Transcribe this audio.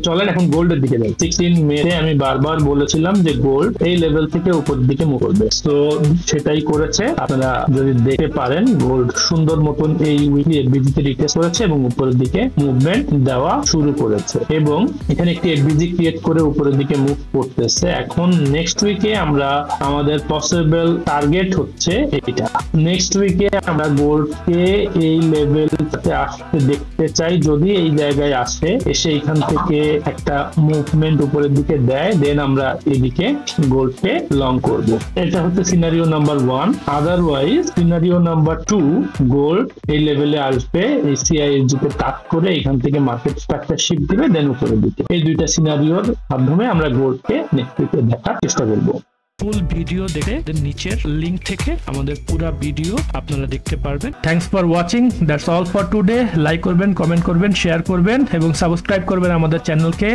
চলেন এখন গোল্ডের দিকে যাই। 16 মেতে আমি বারবার বলেছিলাম যে গোল্ড এই লেভেল থেকে উপরের দিকে মুভ করবে, তো সেটাই করেছে। আপনারা যদি দেখতে পারেন গোল্ড সুন্দর মতন এই উইকলি এফবিজিতে রিটেস্ট করেছে এবং উপরের দিকে মুভমেন্ট দেওয়া শুরু করেছে এবং এখানে একটি এফবিজি ক্রিয়েট করে উপরের দিকে মুভ করতেছে। এখন নেক্সট উইকে আমরা আমাদের পসিবল টার্গেট হচ্ছে এটা। নেক্সট উইকে আমরা গোল্ডকে এই লেভেলটাতে আসতে দেখতে চাই। যদি এই জায়গায় আসে, এসে এখান থেকে একটা মুভমেন্ট উপরের দিকে দেয়, দেন আমরা এদিকে গোল্ডকে লং করব। এটা হচ্ছে scenario number 1। Otherwise scenario number 2, gold এই লেভেলে আসবে, এই সিআইএসজি তে টাচ করে এখান থেকে মার্কেট স্ট্রাকচার শিফট দিবে, দেন উপরের দিকে। এই দুইটা সিনারিওর মাধ্যমে আমরা গোল্ডকে নেক্সট উইকে দেখার চেষ্টা করব। ফুল ভিডিও দেখে নিচের লিংক থেকে আমাদের পুরো ভিডিও আপনারা দেখতে পারবেন। Thanks for watching, that's all for today. Like করবেন, কমেন্ট করবেন, শেয়ার করবেন এবং সাবস্ক্রাইব করবেন আমাদের চ্যানেলকে।